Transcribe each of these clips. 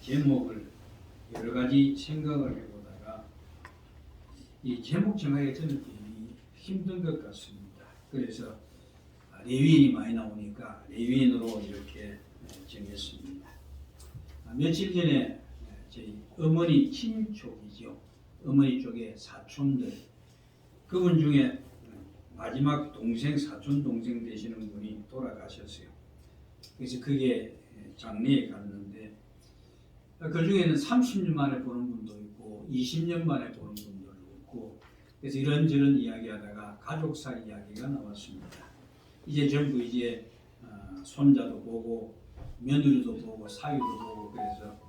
제목을 여러 가지 생각을 해보다가 이 제목 정하기가 저는 굉장히 힘든 것 같습니다. 그래서 레위인이 많이 나오니까 레위인으로 이렇게 정했습니다. 며칠 전에 저희 어머니 친족이죠. 어머니 쪽에 사촌들 그분 중에 마지막 동생, 사촌 동생 되시는 분이 돌아가셨어요. 그래서 그게 장례에 갔는데 그 중에는 30년 만에 보는 분도 있고 20년 만에 보는 분도 있고 그래서 이런저런 이야기하다가 가족사 이야기가 나왔습니다. 이제 전부 이제 손자도 보고 며느리도 보고 사위도 보고 그래서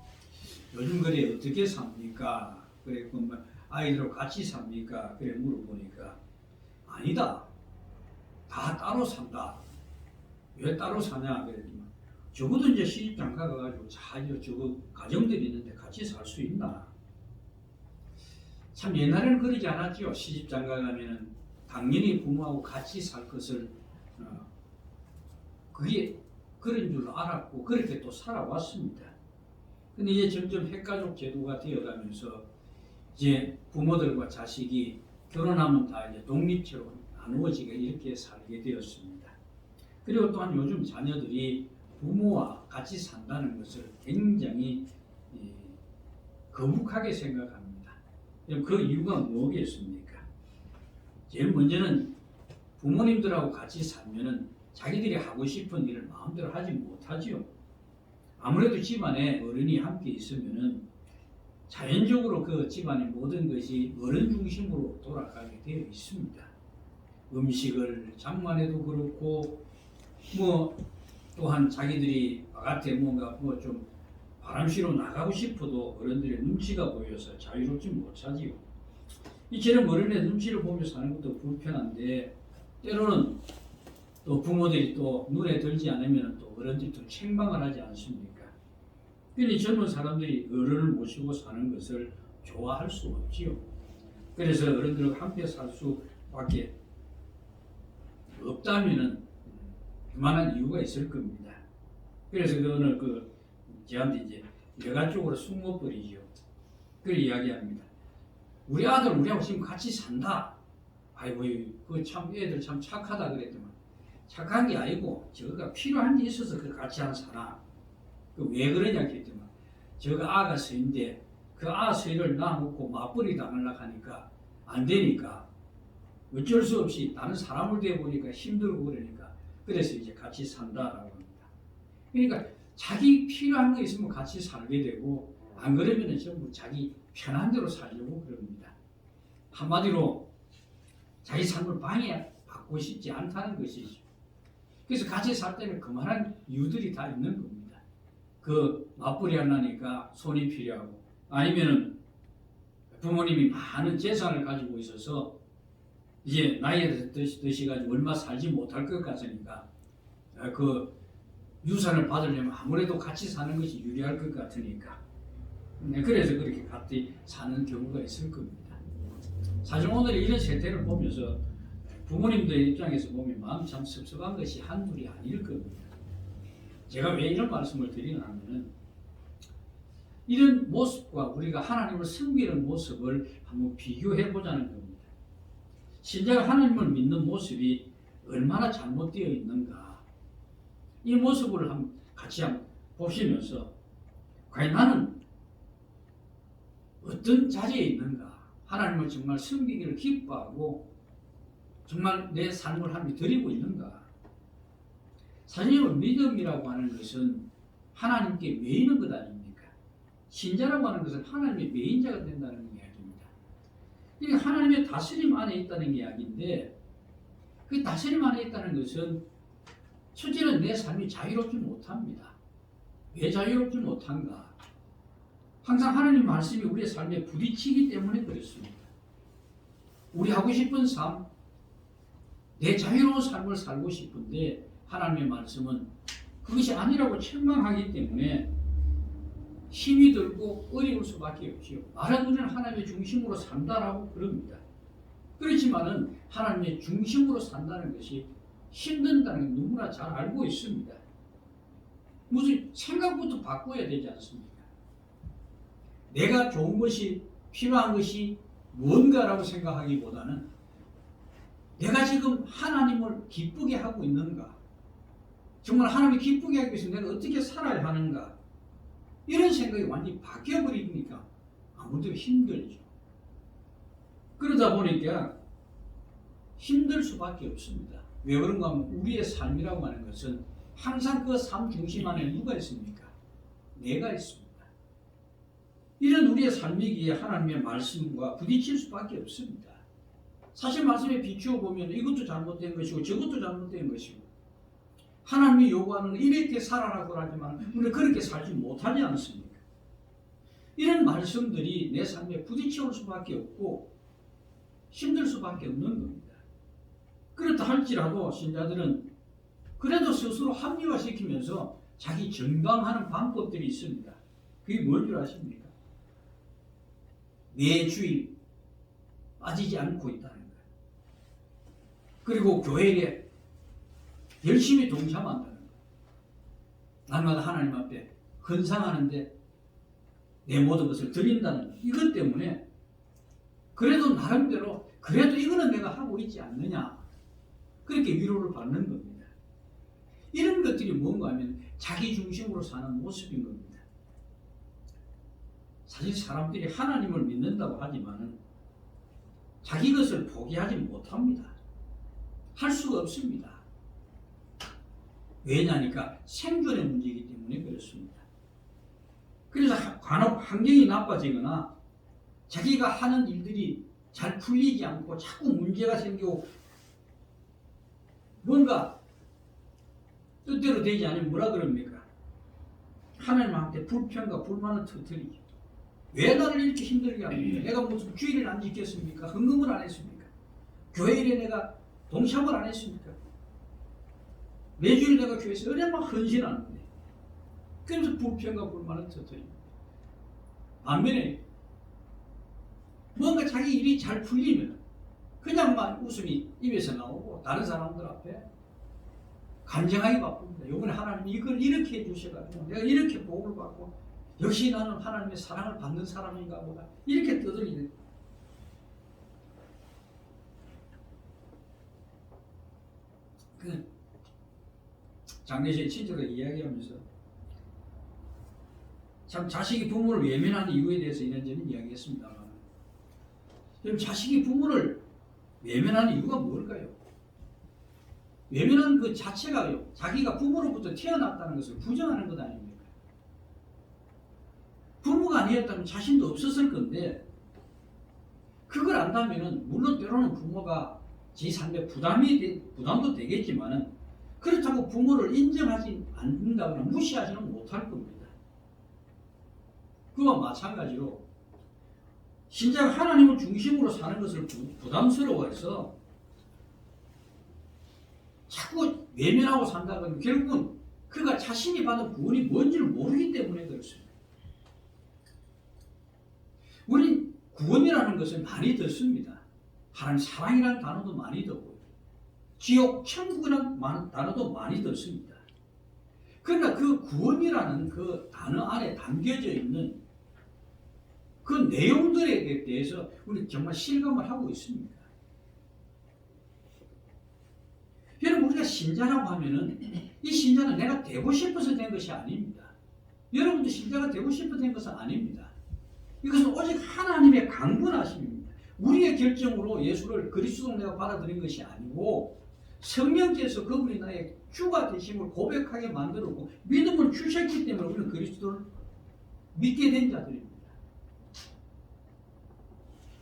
요즘 그래 어떻게 삽니까? 그래 그러면 아이들하고 같이 삽니까? 그래 물어보니까 아니다. 다 따로 산다. 왜 따로 사냐? 그랬더니 적어도 이제 시집장가 가가지고 자주 저거 가정들이 있는데 같이 살 수 있나? 참 옛날에는 그러지 않았죠. 시집장가 가면은 당연히 부모하고 같이 살 것을 그게 그런 줄 알았고 그렇게 또 살아왔습니다. 근데 이제 점점 핵가족 제도가 되어가면서 이제 부모들과 자식이 결혼하면 다 이제 독립체로 나누어지게 이렇게 살게 되었습니다. 그리고 또한 요즘 자녀들이 부모와 같이 산다는 것을 굉장히 거북하게 생각합니다. 그 이유가 뭐겠습니까? 제일 먼저는 부모님들하고 같이 살면은 자기들이 하고 싶은 일을 마음대로 하지 못하지요. 아무래도 집안에 어른이 함께 있으면은 자연적으로 그 집안의 모든 것이 어른 중심으로 돌아가게 되어 있습니다. 음식을 장만해도 그렇고 뭐 또한 자기들이 바깥에 뭔가 뭐 좀 바람쐬러 나가고 싶어도 어른들의 눈치가 보여서 자유롭지 못하지요. 이처럼 어른의 눈치를 보며 사는 것도 불편한데 때로는 또 부모들이 또 눈에 들지 않으면 또 어른들이 또 책망을 하지 않습니까? 그러니 젊은 사람들이 어른을 모시고 사는 것을 좋아할 수 없지요. 그래서 어른들과 함께 살 수밖에 없다면은 그만한 이유가 있을 겁니다. 그래서 오늘 저한테 이제 여가적으로 숙모벌이죠. 그걸 이야기합니다. 우리 아들 우리하고 지금 같이 산다. 아이고 그 참 애들 참 착하다 그랬더만 착한 게 아니고 저가 필요한 게 있어서 그 같이 한 사람. 왜 그러냐 했더만 저가 아가 서인데 그 아 서이를 놔놓고 맞벌이 당하려고 하니까 안 되니까 어쩔 수 없이 다른 사람을 대보니까 힘들고 그러니까 그래서 이제 같이 산다라고 합니다. 그러니까 자기 필요한 거 있으면 같이 살게 되고 안 그러면 전부 자기 편한 대로 살려고 그럽니다. 한마디로 자기 삶을 방해받고 싶지 않다는 것이죠. 그래서 같이 살 때는 그만한 이유들이 다 있는 겁니다. 그 맞벌이 하려니까 손이 필요하고 아니면은 부모님이 많은 재산을 가지고 있어서 이제 나이가 드셔가지고 얼마 살지 못할 것 같으니까 그 유산을 받으려면 아무래도 같이 사는 것이 유리할 것 같으니까 그래서 그렇게 같이 사는 경우가 있을 겁니다. 사실 오늘 이런 세태를 보면서 부모님들 입장에서 보면 마음 참 섭섭한 것이 한둘이 아닐 겁니다. 제가 왜 이런 말씀을 드리냐 하면은 이런 모습과 우리가 하나님을 섬기는 모습을 한번 비교해 보자는 겁니다. 신자가 하나님을 믿는 모습이 얼마나 잘못되어 있는가 이 모습을 같이 한번 보시면서 과연 나는 어떤 자리에 있는가 하나님을 정말 섬기기를 기뻐하고 정말 내 삶을 하나님께 드리고 있는가. 사실 믿음이라고 하는 것은 하나님께 매이는 것 아닙니까? 신자라고 하는 것은 하나님의 매인자가 된다는 이야기입니다. 이게 하나님의 다스림 안에 있다는 이야기인데 그 다스림 안에 있다는 것은 첫째는 내 삶이 자유롭지 못합니다. 왜 자유롭지 못한가? 항상 하나님 말씀이 우리의 삶에 부딪히기 때문에 그렇습니다. 우리 하고 싶은 삶, 내 자유로운 삶을 살고 싶은데 하나님의 말씀은 그것이 아니라고 책망하기 때문에 힘이 들고 어려울 수밖에 없지요. 말은 우리는 하나님의 중심으로 산다라고 그럽니다. 그렇지만은 하나님의 중심으로 산다는 것이 힘든다는 걸 누구나 잘 알고 있습니다. 무슨 생각부터 바꿔야 되지 않습니까? 내가 좋은 것이 필요한 것이 뭔가라고 생각하기보다는 내가 지금 하나님을 기쁘게 하고 있는가? 정말 하나님을 기쁘게 하기 위해서 내가 어떻게 살아야 하는가? 이런 생각이 완전히 바뀌어버리니까 아무래도 힘들죠. 그러다 보니까 힘들 수밖에 없습니다. 왜 그런가 하면 우리의 삶이라고 하는 것은 항상 그 삶 중심 안에 누가 있습니까? 내가 있습니다. 이런 우리의 삶이기에 하나님의 말씀과 부딪힐 수밖에 없습니다. 사실 말씀에 비추어 보면 이것도 잘못된 것이고 저것도 잘못된 것이고 하나님이 요구하는 이렇게 살아라고 하지만 우리는 그렇게 살지 못하지 않습니까? 이런 말씀들이 내 삶에 부딪혀 올 수밖에 없고 힘들 수밖에 없는 겁니다. 그렇다 할지라도 신자들은 그래도 스스로 합리화시키면서 자기 정당하는 방법들이 있습니다. 그게 뭘 줄 아십니까? 내 주일 빠지지 않고 있다는 거예요. 그리고 교회에 열심히 동참한다는 거예요. 날마다 하나님 앞에 헌상하는데 내 모든 것을 드린다는 거예요. 이것 때문에 그래도 나름대로 그래도 이거는 내가 하고 있지 않느냐 그렇게 위로를 받는 겁니다. 이런 것들이 뭔가 하면 자기 중심으로 사는 모습인 겁니다. 사실 사람들이 하나님을 믿는다고 하지만은 자기 것을 포기하지 못합니다. 할 수가 없습니다. 왜냐니까 생존의 문제이기 때문에 그렇습니다. 그래서 간혹 환경이 나빠지거나 자기가 하는 일들이 잘 풀리지 않고 자꾸 문제가 생기고 뭔가 뜻대로 되지 않으면 뭐라 그럽니까? 하나님한테 불평과 불만을 터뜨리죠. 왜 나를 이렇게 힘들게 합니까? 내가 무슨 주일을 안 지켰습니까? 헌금을 안 했습니까? 교회일에 내가 동참을 안 했습니까? 매주일 내가 교회에서 얼마나 헌신하는데 그래서 불평과 불만을 터뜨립니다. 반면에 뭔가 자기 일이 잘 풀리면 그냥 막 웃음이 입에서 나오고 다른 사람들 앞에 간증하기 바쁩니다. 이번에 하나님이 이걸 이렇게 해주셔가지고 내가 이렇게 복을 받고 역시 나는 하나님의 사랑을 받는 사람인가 보다 이렇게 떠들이는 그 장례식 친척과 이야기하면서 참 자식이 부모를 외면하는 이유에 대해서 이런저런 이야기했습니다만 그럼 자식이 부모를 외면하는 이유가 뭘까요? 외면하는 그 자체가요 자기가 부모로부터 태어났다는 것을 부정하는 것 아닙니까? 부모가 아니었다면 자신도 없었을 건데 그걸 안다면은 물론 때로는 부모가 제 삶에 부담도 되겠지만은 그렇다고 부모를 인정하지 않는다거나 무시하지는 못할 겁니다. 그와 마찬가지로 신자가 하나님을 중심으로 사는 것을 부담스러워해서 자꾸 외면하고 산다면 결국은 그가 자신이 받은 구원이 뭔지를 모르기 때문에 그렇습니다. 우린 구원이라는 것을 많이 듣습니다. 하나님 사랑이라는 단어도 많이 듣고 지옥, 천국이라는 단어도 많이 듣습니다. 그러나 그 구원이라는 그 단어 안에 담겨져 있는 그 내용들에 대해서 우리 정말 실감을 하고 있습니다. 여러분 우리가 신자라고 하면은 이 신자는 내가 되고 싶어서 된 것이 아닙니다. 여러분도 신자가 되고 싶어서 된 것은 아닙니다. 이것은 오직 하나님의 강권하심입니다. 우리의 결정으로 예수를 그리스도로 내가 받아들인 것이 아니고 성령께서 그분이 나의 주가 되심을 고백하게 만들었고 믿음을 주셨기 때문에 우리는 그리스도를 믿게 된 자들입니다.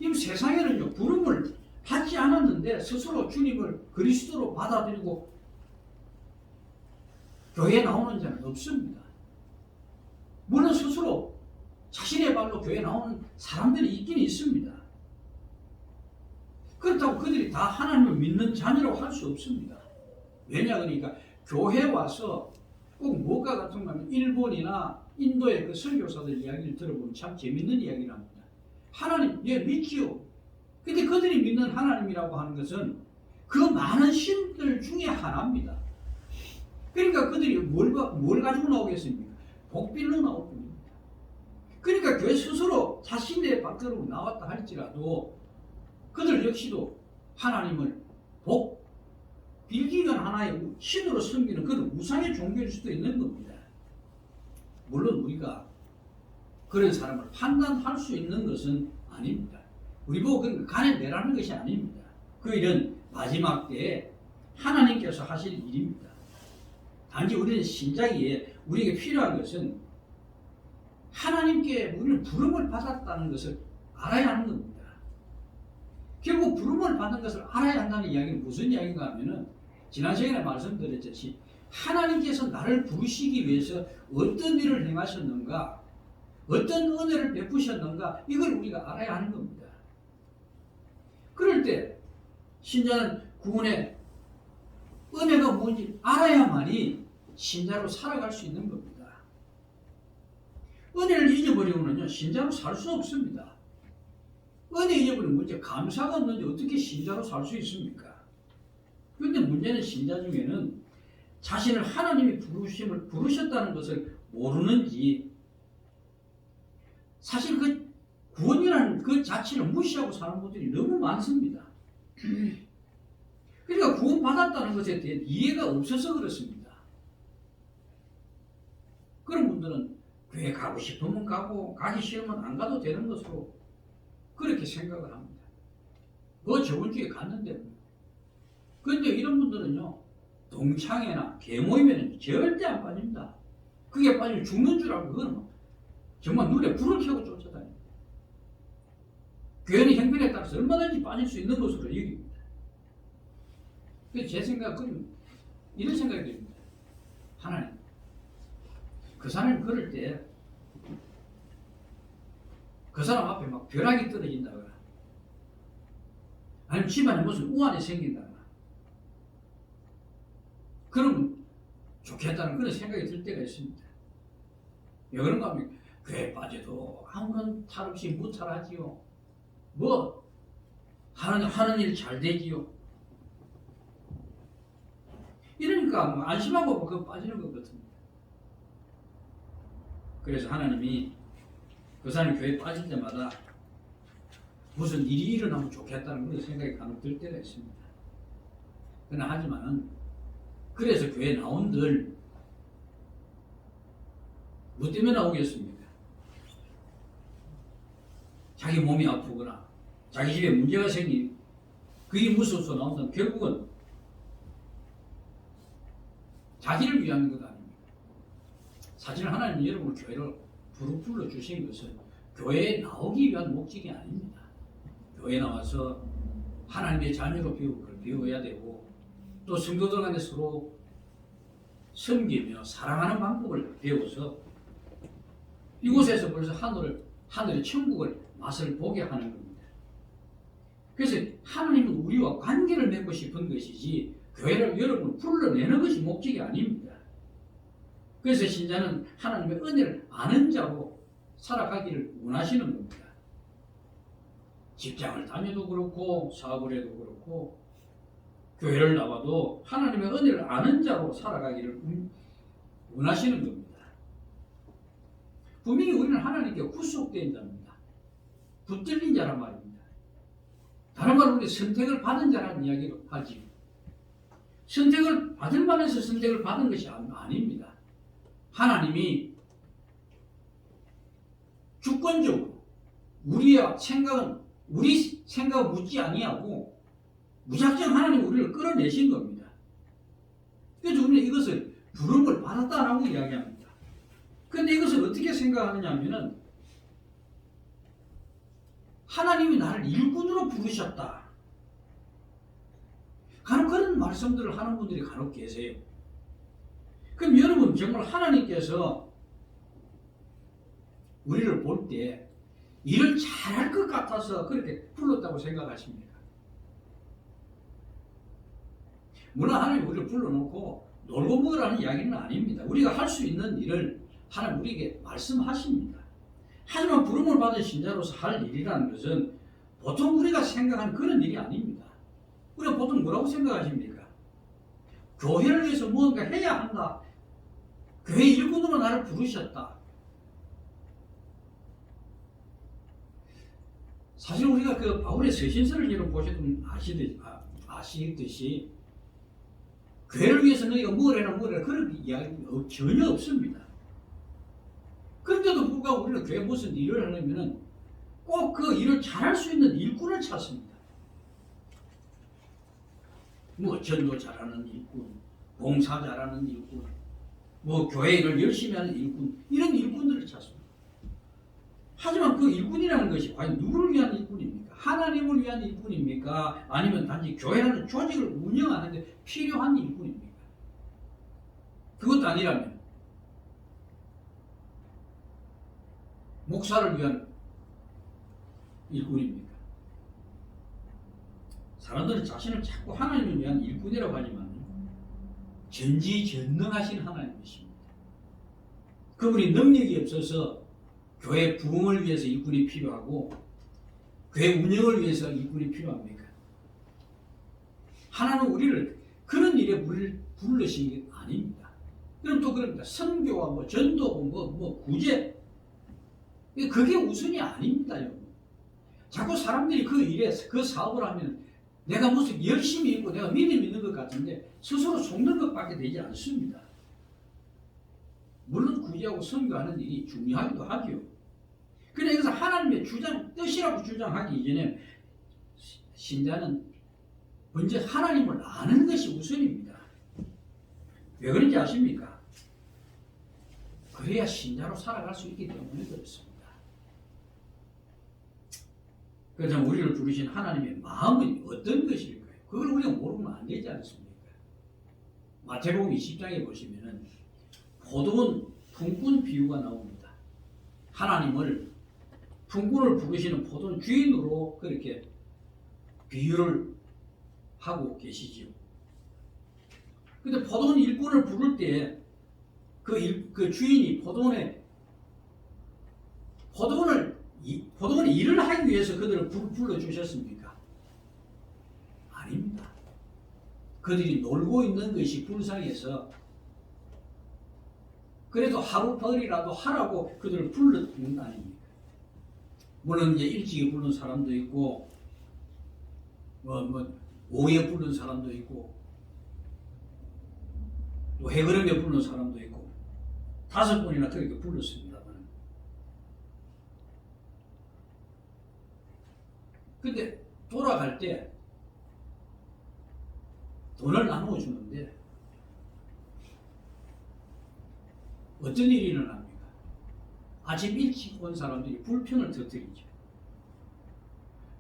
이 세상에는요 부름을 받지 않았는데 스스로 주님을 그리스도로 받아들이고 교회에 나오는 자는 없습니다. 물론 스스로 자신의 발로 교회에 나오는 사람들이 있긴 있습니다. 그렇다고 그들이 다 하나님을 믿는 자녀라고 할 수 없습니다. 왜냐 그러니까 교회 와서 꼭 뭐가 같은 거 하면 일본이나 인도의 그 선교사들 이야기를 들어보면 참 재밌는 이야기를 합니다. 하나님 예 믿지요. 근데 그들이 믿는 하나님이라고 하는 것은 그 많은 신들 중에 하나입니다. 그러니까 그들이 뭘 가지고 나오겠습니까? 복빌로 나올 뿐입니다. 그러니까 교회 스스로 자신의 밖으로 나왔다 할지라도 그들 역시도 하나님을 빌기 위한 하나의 신으로 섬기는 그런 우상의 종교일 수도 있는 겁니다. 물론 우리가 그런 사람을 판단할 수 있는 것은 아닙니다. 우리 보고 그런 가려내라는 것이 아닙니다. 그 일은 마지막 때에 하나님께서 하실 일입니다. 단지 우리는 신자기에 우리에게 필요한 것은 하나님께 우리는 부름을 받았다는 것을 알아야 하는 겁니다. 결국 부름을 받은 것을 알아야 한다는 이야기는 무슨 이야기인가 하면은 지난 시간에 말씀드렸듯이 하나님께서 나를 부르시기 위해서 어떤 일을 행하셨는가, 어떤 은혜를 베푸셨는가, 이걸 우리가 알아야 하는 겁니다. 그럴 때 신자는 구원의 은혜가 뭔지 알아야만이 신자로 살아갈 수 있는 겁니다. 은혜를 잊어버리고는요, 신자로 살 수 없습니다. 은혜 잊어버리면 문제, 감사가 없는데 어떻게 신자로 살 수 있습니까? 그런데 문제는 신자 중에는 자신을 하나님이 부르셨다는 것을 모르는지, 사실 그 구원이라는 그 자체를 무시하고 사는 분들이 너무 많습니다. 그러니까 구원받았다는 것에 대한 이해가 없어서 그렇습니다. 그런 분들은 교회 가고 싶으면 가고 가기 싫으면 안 가도 되는 것으로 그렇게 생각을 합니다. 저번 주에 갔는데, 그런데 이런 분들은요, 동창회나 개모임에는 절대 안 빠집니다. 그게 빠지면 죽는 줄 알고 그거는 정말 눈에 불을 켜고 쫓아다닙니다. 교회는 형편에 따라서 얼마든지 빠질 수 있는 것으로 여깁니다. 그래서 제 생각은 이런 생각이 듭니다. 하나님, 그 사람이 그럴 때 그 사람 앞에 막 벼락이 떨어진다거나 아니면 집안에 무슨 우환이 생긴다거나 그러면 좋겠다는 그런 생각이 들 때가 있습니다. 왜 그런가 하면 교회 빠져도 아무런 탈 없이 무탈하지요. 하는 일 잘 되지요. 이러니까 안심하고 그 빠지는 것 같습니다. 그래서 하나님이 그 사람이 교회에 빠질 때마다 무슨 일이 일어나면 좋겠다는 그런 생각이 간혹 들 때가 있습니다. 그러나 하지만은 그래서 교회에 나온들 뭐 때문에 나오겠습니까? 자기 몸이 아프거나 자기 집에 문제가 생기니 그게 무서워서 나온다면 결국은 자기를 위한 것 아닙니까? 사실 하나님이 여러분을 교회를 불러 주신 것은 교회에 나오기 위한 목적이 아닙니다. 교회에 나와서 하나님의 자녀로 배워야 되고 또 성도들 간에 서로 섬기며 사랑하는 방법을 배워서 이곳에서 벌써 하늘의 천국을 맛을 보게 하는 겁니다. 그래서 하나님은 우리와 관계를 맺고 싶은 것이지 교회를 여러분을 불러내는 것이 목적이 아닙니다. 그래서 신자는 하나님의 은혜를 아는 자로 살아가기를 원하시는 겁니다. 직장을 다녀도 그렇고 사업을 해도 그렇고 교회를 나와도 하나님의 은혜를 아는 자로 살아가기를 원하시는 겁니다. 분명히 우리는 하나님께 구속된 자입니다. 붙들린 자란 말입니다. 다른 말로 우리 선택을 받은 자라는 이야기를 하지, 선택을 받을 만해서 선택을 받은 것이 아닙니다. 하나님이 주권적으로 우리 생각을 묻지 아니하고 무작정 하나님 우리를 끌어내신 겁니다. 그래서 우리는 이것을 부름을 받았다라고 이야기합니다. 그런데 이것을 어떻게 생각하느냐 하면은 하나님이 나를 일꾼으로 부르셨다. 간혹 그런 말씀들을 하는 분들이 간혹 계세요. 그럼 여러분 정말 하나님께서 우리를 볼 때 일을 잘할 것 같아서 그렇게 불렀다고 생각하십니까? 물론 하나님이 우리를 불러놓고 놀고 먹으라는 이야기는 아닙니다. 우리가 할 수 있는 일을 하나님 우리에게 말씀하십니다. 하지만 부름을 받은 신자로서 할 일이라는 것은 보통 우리가 생각하는 그런 일이 아닙니다. 우리가 보통 뭐라고 생각하십니까? 교회를 위해서 무언가 해야 한다. 교회 일꾼으로 나를 부르셨다. 사실 우리가 그 바울의 서신서를 여러분 보셔도 아시듯이 교회를 위해서 너희가 뭘 해라 그런 이야기 전혀 없습니다. 그런데도 불구하고 우리는 교회 무슨 일을 하려면은 꼭 그 일을 잘할 수 있는 일꾼을 찾습니다. 뭐 전도 잘하는 일꾼, 봉사 잘하는 일꾼, 뭐 교회 일을 열심히 하는 일꾼, 이런 일꾼들을 찾습니다. 하지만 그 일꾼이라는 것이 과연 누구를 위한 일꾼입니까? 하나님을 위한 일꾼입니까? 아니면 단지 교회라는 조직을 운영하는 데 필요한 일꾼입니까? 그것도 아니라면 목사를 위한 일꾼입니까? 사람들은 자신을 자꾸 하나님을 위한 일꾼이라고 하지만 전지전능하신 하나님이십니다. 그분이 능력이 없어서 교회 부흥을 위해서 일꾼이 필요하고 교회 운영을 위해서 일꾼이 필요합니까? 하나님은 우리를 그런 일에 부르신 게 아닙니다. 그럼 또 그럽니다. 선교와 뭐 전도, 뭐 구제, 그게 우선이 아닙니다, 여러분. 자꾸 사람들이 그 일에 그 사업을 하면 내가 무슨 열심히 있고 내가 믿음 있는 것 같은데 스스로 속는 것밖에 되지 않습니다. 물론 구제하고 선교하는 일이 중요하기도 하죠. 그래서 하나님의 뜻이라고 주장하기 이전에 신자는 먼저 하나님을 아는 것이 우선입니다. 왜 그런지 아십니까? 그래야 신자로 살아갈 수 있기 때문에 그렇습니다. 그래서 우리를 부르신 하나님의 마음은 어떤 것일까요? 그걸 우리가 모르면 안 되지 않습니까? 마태복음 20장에 보시면은 포도원 품꾼 비유가 나옵니다. 하나님을 품꾼을 부르시는 포도원 주인으로 그렇게 비유를 하고 계시지요. 근데 포도원 일꾼을 부를 때 그 주인이 포도원에 일을 하기 위해서 그들을 불러주셨습니까? 아닙니다. 그들이 놀고 있는 것이 불쌍해서 그래도 하루벌이라도 하라고 그들을 불렀는 거 아닙니까? 물론 이제 일찍이 부른 사람도 있고 오후에 부른 사람도 있고 또 해그름에 부른 사람도 있고 5번이나 그렇게 불렀습니다만 근데 돌아갈 때 돈을 나누어 주는데 어떤 일이 일어납니까? 아침 일찍 온 사람들이 불평을 터뜨리죠.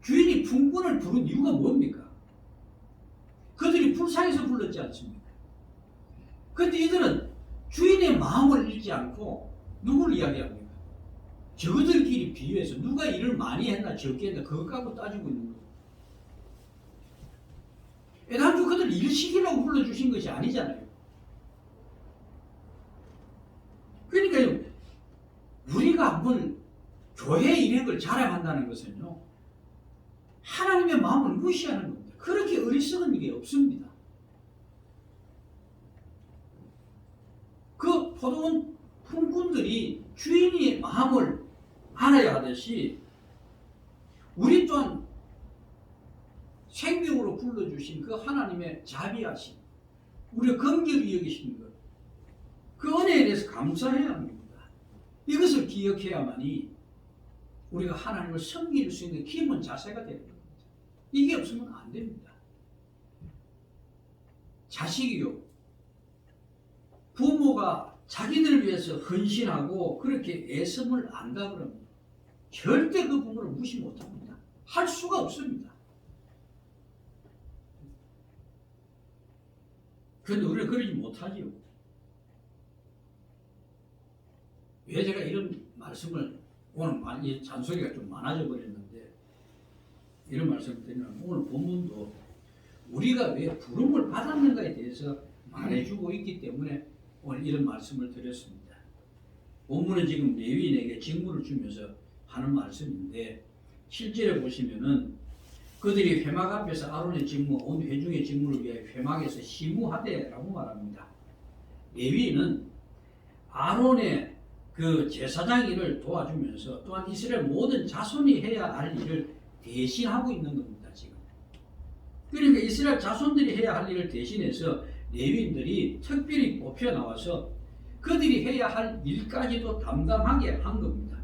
주인이 품꾼을 부른 이유가 뭡니까? 그들이 불쌍해서 불렀지 않습니까? 그런데 이들은 주인의 마음을 읽지 않고 누구를 이야기합니까? 저들끼리 비교해서 누가 일을 많이 했나 적게 했나 그것 갖고 따지고 있는 거예요. 애당초 그들 일 시키려고 불러주신 것이 아니잖아요. 그러니까요, 우리가 한번 교회 일행을 자랑한다는 것은요, 하나님의 마음을 무시하는 겁니다. 그렇게 어리석은 일이 없습니다. 그 포도원 품꾼들이 주인의 마음을 알아야 하듯이 우리 또한 생명으로 불러주신 그 하나님의 자비하심, 우리가 긍휼히 여기신 것, 그 은혜에 대해서 감사해야 합니다. 이것을 기억해야만이 우리가 하나님을 섬길 수 있는 기본 자세가 되는 겁니다. 이게 없으면 안 됩니다. 자식이요, 부모가 자기들을 위해서 헌신하고 그렇게 애씀을 안다 그러면 절대 그 부모를 무시 못합니다. 할 수가 없습니다. 그런데 우리는 그러지 못하지요. 왜 제가 이런 말씀을 오늘 많이 잔소리가 좀 많아져 버렸는데 이런 말씀을 드리면 오늘 본문도 우리가 왜 부름을 받았는가에 대해서 말해주고 있기 때문에 오늘 이런 말씀을 드렸습니다. 본문은 지금 레위인에게 직무를 주면서 하는 말씀인데 실제로 보시면은 그들이 회막 앞에서 아론의 직무, 온 회중의 직무를 위하여 회막에서 시무하되라고 말합니다. 레위인은 아론의 그 제사장 일을 도와주면서 또한 이스라엘 모든 자손이 해야 할 일을 대신하고 있는 겁니다, 지금. 그러니까 이스라엘 자손들이 해야 할 일을 대신해서 레위인들이 특별히 뽑혀 나와서 그들이 해야 할 일까지도 담당하게 한 겁니다.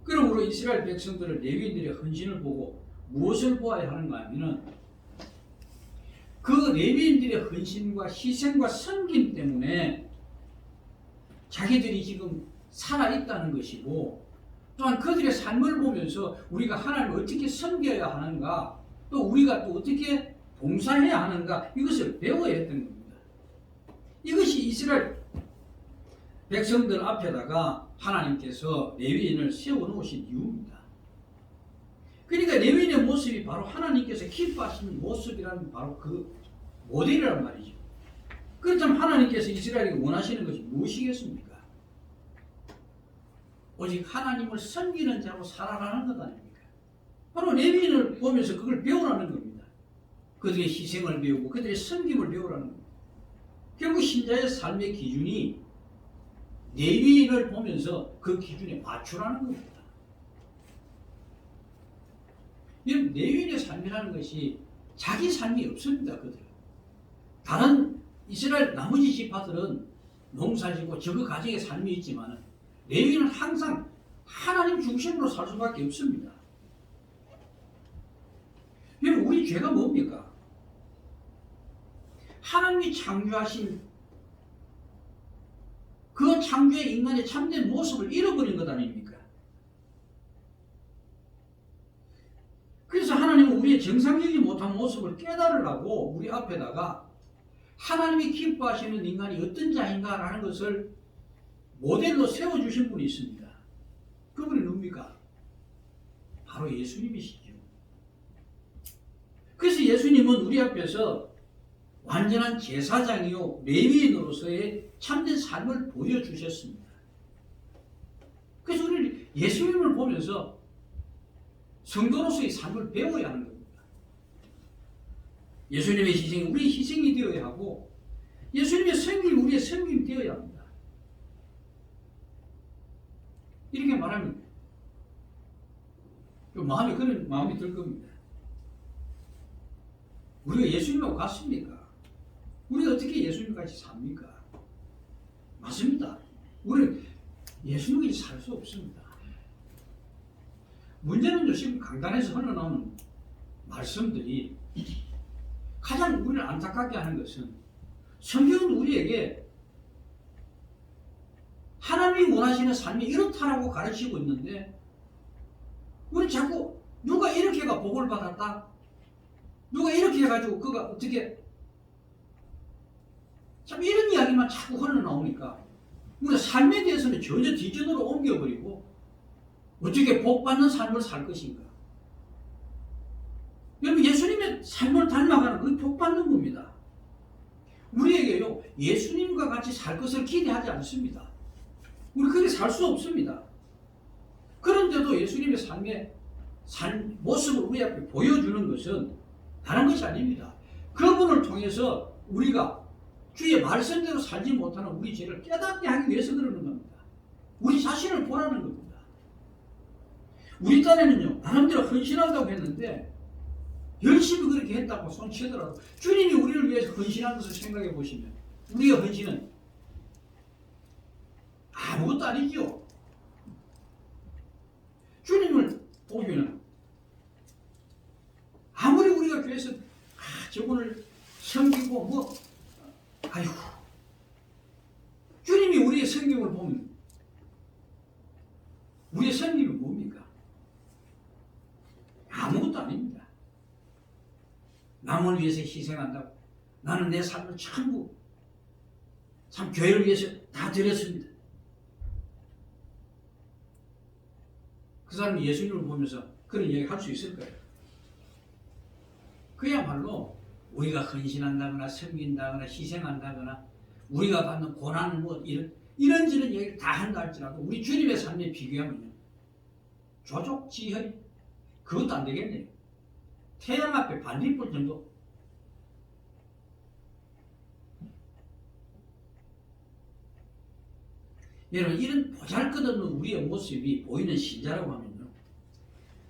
그러므로 이스라엘 백성들은 레위인들의 헌신을 보고 무엇을 보아야 하는가 하면은 그 레위인들의 헌신과 희생과 섬김 때문에 자기들이 지금 살아있다는 것이고, 또한 그들의 삶을 보면서 우리가 하나님을 어떻게 섬겨야 하는가, 또 우리가 또 어떻게 봉사해야 하는가, 이것을 배워야 했던 겁니다. 이것이 이스라엘 백성들 앞에다가 하나님께서 레위인을 세워놓으신 이유입니다. 그러니까 레위인의 모습이 바로 하나님께서 기뻐하시는 모습이라는 바로 그 모델이란 말이죠. 그렇다면 하나님께서 이스라엘에게 원하시는 것이 무엇이겠습니까? 오직 하나님을 섬기는 자로 살아가는 것 아닙니까? 바로 레위인을 보면서 그걸 배우라는 겁니다. 그들의 희생을 배우고 그들의 섬김을 배우라는 겁니다. 결국 신자의 삶의 기준이 레위인을 보면서 그 기준에 맞추라는 겁니다. 이런 레위인의 삶이라는 것이 자기 삶이 없습니다. 그들은. 다른 이스라엘 나머지 지파들은 농사짓고 저그 가정의 삶이 있지만 레위인은 항상 하나님 중심으로 살 수밖에 없습니다. 여러분, 우리 죄가 뭡니까? 하나님이 창조하신 그 창조의 인간의 참된 모습을 잃어버린 것 아닙니까? 그래서 하나님은 우리의 정상적이지 못한 모습을 깨달으라고 우리 앞에다가 하나님이 기뻐하시는 인간이 어떤 자인가라는 것을 모델로 세워주신 분이 있습니다. 그분이 누굽니까? 바로 예수님이시죠. 그래서 예수님은 우리 앞에서 완전한 제사장이요 레위인으로서의 참된 삶을 보여주셨습니다. 그래서 우리는 예수님을 보면서 성도로서의 삶을 배워야 하는 겁니다. 예수님의 희생이 우리의 희생이 되어야 하고 예수님의 섬김이 우리의 섬김이 되어야 합니다. 이렇게 말하면 좀 그런 마음이 들 겁니다. 우리가 예수님하고 같습니까? 우리가 어떻게 예수님같이 삽니까? 맞습니다. 우리는 예수님같이 살 수 없습니다. 문제는 지금 강단에서 흘러나오는 말씀들이 가장 우리를 안타깝게 하는 것은 성경은 우리에게 하나님이 원하시는 삶이 이렇다라고 가르치고 있는데 우리 자꾸 누가 이렇게 해가 복을 받았다, 누가 이렇게 해가지고 그가 어떻게 참 이런 이야기만 자꾸 흘러나오니까 우리가 삶에 대해서는 전혀 뒷전으로 옮겨버리고 어떻게 복받는 삶을 살 것인가. 여러분, 예수님의 삶을 닮아가는 그 복받는 겁니다. 우리에게요 예수님과 같이 살 것을 기대하지 않습니다. 우리 그렇게 살 수 없습니다. 그런데도 예수님의 삶의 모습을 우리 앞에 보여주는 것은 다른 것이 아닙니다. 그분을 통해서 우리가 주의 말씀대로 살지 못하는 우리 죄를 깨닫게 하기 위해서 그러는 겁니다. 우리 자신을 보라는 겁니다. 우리 딴에는요 나름대로 헌신한다고 했는데 열심히 그렇게 했다고 손치더라도 주님이 우리를 위해서 헌신한 것을 생각해 보시면 우리의 헌신은 아무것도 아니죠. 주님을 보면 아무리 우리가 교회에서 저분을 섬기고 아이고, 주님이 우리의 성경을 보면 우리의 성경은 뭡니까? 아무것도 아닙니다. 남을 위해서 희생한다고 나는 내 삶을 전부 참 교회를 위해서 다 드렸습니다. 그 사람이 예수님을 보면서 그런 이야기 할 수 있을까요? 그야말로 우리가 헌신한다거나 섬긴다거나 희생한다거나 우리가 받는 고난을 이런저런 얘기를 다 한다 할지라도 우리 주님의 삶에 비교하면 조족지혈이 그것도 안 되겠네요. 태양 앞에 반딧불 정도. 여러분, 이런 보잘것없는 우리의 모습이 보이는 신자라고 하면요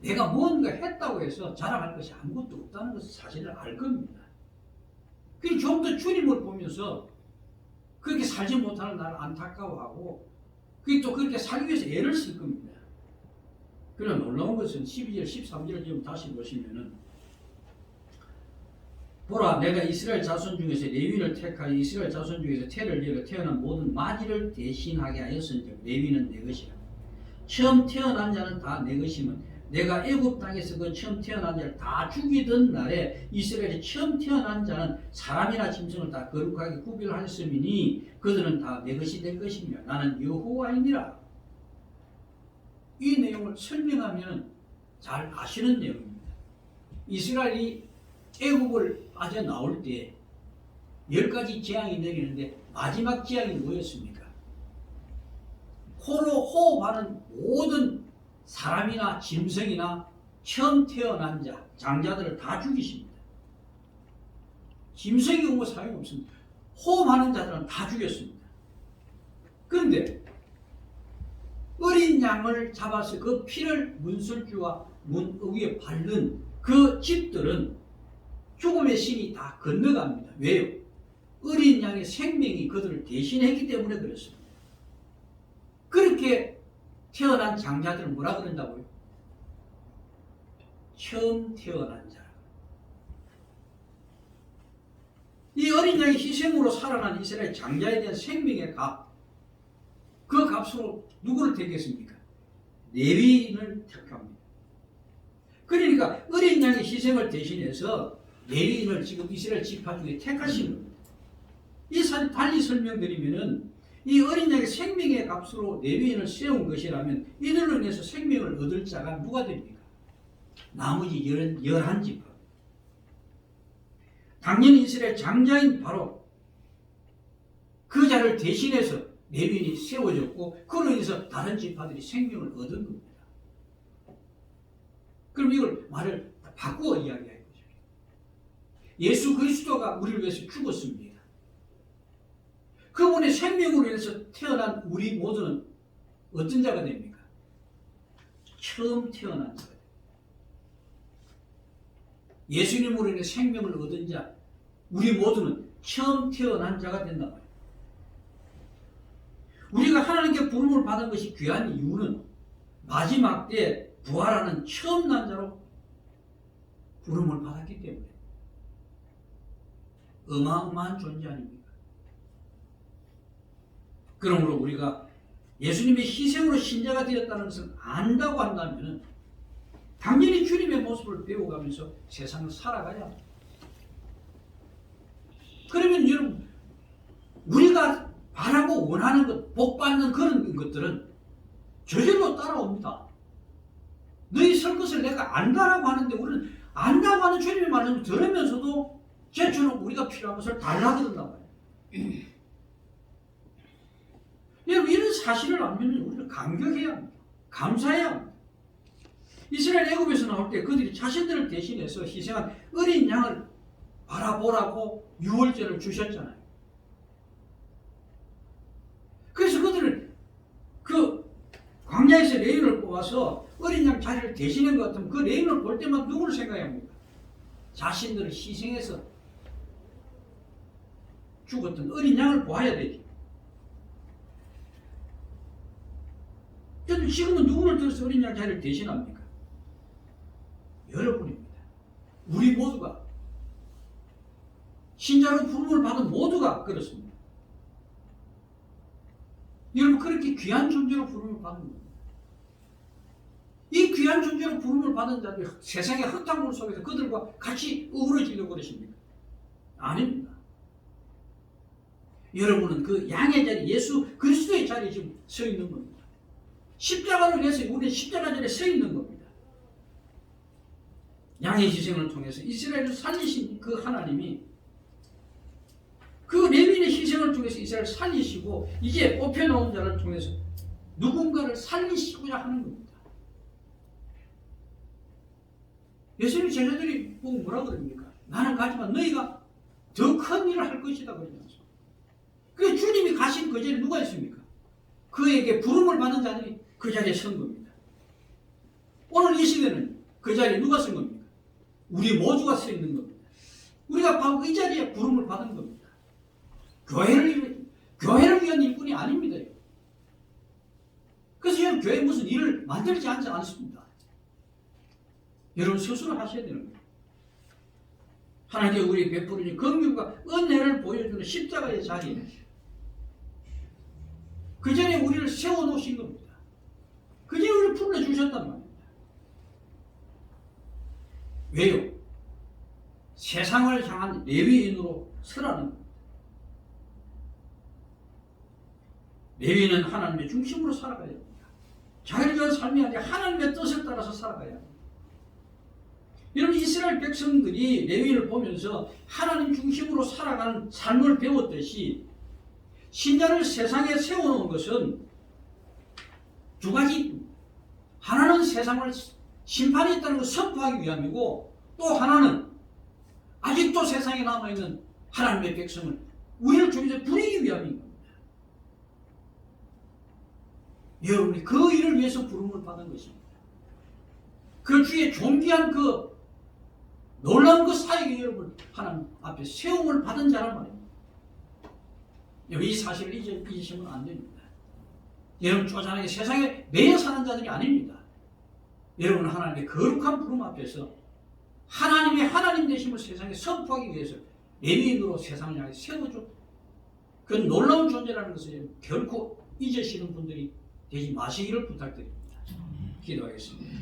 내가 뭔가 했다고 해서 자랑할 것이 아무것도 없다는 것을 사실을 알 겁니다. 그게 좀 더 주님을 보면서 그렇게 살지 못하는 나를 안타까워하고 그게 또 그렇게 살기 위해서 애를 쓸 겁니다. 그러나 놀라운 것은 12절, 13절을 좀 다시 보시면은 보라, 내가 이스라엘 자손 중에서 레위인을 택하여 이스라엘 자손 중에서 태를 지어 태어난 모든 마디를 대신하게 하였은즉 레위는 내 것이라. 처음 태어난 자는 다 내 것이면 내가 애굽 땅에서 그 처음 태어난 자를 다 죽이던 날에 이스라엘이 처음 태어난 자는 사람이나 짐승을 다 거룩하게 구별하였음이니 그들은 다 내 것이 될 것이며 나는 여호와이니라. 이 내용을 설명하면 잘 아시는 내용입니다. 이스라엘이 애굽을 빠져 나올 때 10가지 재앙이 내리는데 마지막 재앙이 뭐였습니까? 코로 호흡하는 모든 사람이나 짐승이나 처음 태어난 자, 장자들을 다 죽이십니다. 짐승이 오고 소용없습니다. 호흡하는 자들은 다 죽였습니다. 그런데 어린 양을 잡아서 그 피를 문설주와 문 위에 바른 그 집들은 죽음의 신이 다 건너갑니다. 왜요? 어린 양의 생명이 그들을 대신했기 때문에 그렇습니다. 그렇게 태어난 장자들은 뭐라 그런다고요? 처음 태어난 자. 이 어린 양의 희생으로 살아난 이스라엘 장자에 대한 생명의 값, 그 값으로 누구를 택했습니까? 레위인을 택합니다. 그러니까 어린 양의 희생을 대신해서 레위인을 지금 이스라엘 지파 중에 택하신 겁니다. 이 사실 달리 설명드리면은 이 어린 양의 생명의 값으로 레위인을 세운 것이라면 이들로 인해서 생명을 얻을 자가 누가 됩니까? 나머지 11지파. 당연히 이스라엘 장자인 바로 그 자를 대신해서 레위인이 세워졌고 그로 인해서 다른 지파들이 생명을 얻은 겁니다. 그럼 이걸 말을 바꾸어 이야기할 거죠. 예수 그리스도가 우리를 위해서 죽었습니다. 그분의 생명으로 인해서 태어난 우리 모두는 어떤 자가 됩니까? 처음 태어난 자가 됩니다. 예수님으로 인해 생명을 얻은 자, 우리 모두는 처음 태어난 자가 된단 말이에요. 우리가 하나님께 부름을 받은 것이 귀한 이유는 마지막 때 부활하는 처음 난 자로 부름을 받았기 때문에 어마어마한 존재 아닙니까? 그러므로 우리가 예수님의 희생으로 신자가 되었다는 것을 안다고 한다면 당연히 주님의 모습을 배워가면서 세상을 살아가야 합니다. 그러면 여러분, 우리가 바라고 원하는 것, 복받는 그런 것들은 저절로 따라옵니다. 너희 설 것을 내가 안다라고 하는데 우리는 안다고 하는 주님의 말씀을 들으면서도 제처럼 우리가 필요한 것을 달라고 그런단 말이에요. 여러분, 이런 사실을 알면 우리는 감격해야 합니다. 감사해야 합니다. 이스라엘 애굽에서 나올 때 그들이 자신들을 대신해서 희생한 어린 양을 바라보라고 유월절을 주셨잖아요. 그래서 그들을 그 광야에서 레위인을 뽑아서 어린 양 자리를 대신한 것 같으면 그 레위인을 볼 때만 누구를 생각해야 합니까? 자신들을 희생해서 죽었던 어린 양을 보아야 되지. 그런데 지금은 누구를 들어서 어린 양 자리를 대신합니까? 여러분입니다. 우리 모두가 신자로 부름을 받은 모두가 그렇습니다. 여러분, 그렇게 귀한 존재로 부름을 받은 겁니다. 이 귀한 존재로 부름을 받은 자들이 세상의 흙탕물 속에서 그들과 같이 어우러지려고 그러십니까? 아닙니다. 여러분은 그 양의 자리, 예수 그리스도의 자리에 지금 서 있는 겁니다. 십자가를 위해서 우리는 십자가 자리에 서 있는 겁니다. 양의 희생을 통해서 이스라엘을 살리신 그 하나님이 그 레위인의 희생을 통해서 이스라엘을 살리시고 이제 뽑혀놓은 자를 통해서 누군가를 살리시고자 하는 겁니다. 예수님 제자들이 보고 뭐라 그럽니까? 나는 가지만 너희가 더 큰 일을 할 것이다 그러지 않습니까? 그 주님이 가신 그 자리에 누가 있습니까? 그에게 부름을 받은 자들이 그 자리에 선 겁니다. 오늘 이 시대는 그 자리에 누가 쓴 겁니까? 우리 모두가 서 있는 겁니다. 우리가 바로 이 자리에 부름을 받은 겁니다. 교회를 위한 일꾼이 아닙니다. 그래서 저는 교회 무슨 일을 만들지 않습니다. 여러분 스스로 하셔야 되는 거예요. 하나님께 우리 베푸는 긍휼과 은혜를 보여주는 십자가의 자리에 그 전에 우리를 세워놓으신 겁니다. 그 전에 우리를 불러주셨단 말입니다. 왜요? 세상을 향한 레위인으로 서라는 겁니다. 레위인은 하나님의 중심으로 살아가야 합니다. 자기를 위한 삶이 아니라 하나님의 뜻을 따라서 살아가야 합니다. 여러분 이스라엘 백성들이 레위인을 보면서 하나님 중심으로 살아가는 삶을 배웠듯이 신자를 세상에 세워놓은 것은 두 가지. 하나는 세상을 심판이 있다는 것을 선포하기 위함이고 또 하나는 아직도 세상에 남아있는 하나님의 백성을 우리를 중에서 부리기 위함인 겁니다. 여러분이 그 일을 위해서 부름을 받은 것입니다. 그 주의 존귀한 그 놀라운 그 사역에 여러분 하나님 앞에 세움을 받은 자란 말입니다. 이 사실을 잊으시면 안 됩니다. 여러분 쪼잔하게 세상에 매여 사는 자들이 아닙니다. 여러분은 하나님의 거룩한 부름 앞에서 하나님의 하나님 되심을 세상에 선포하기 위해서 레위인으로 세상을 향해 세워줘. 그 놀라운 존재라는 것을 결코 잊으시는 분들이 되지 마시기를 부탁드립니다. 기도하겠습니다.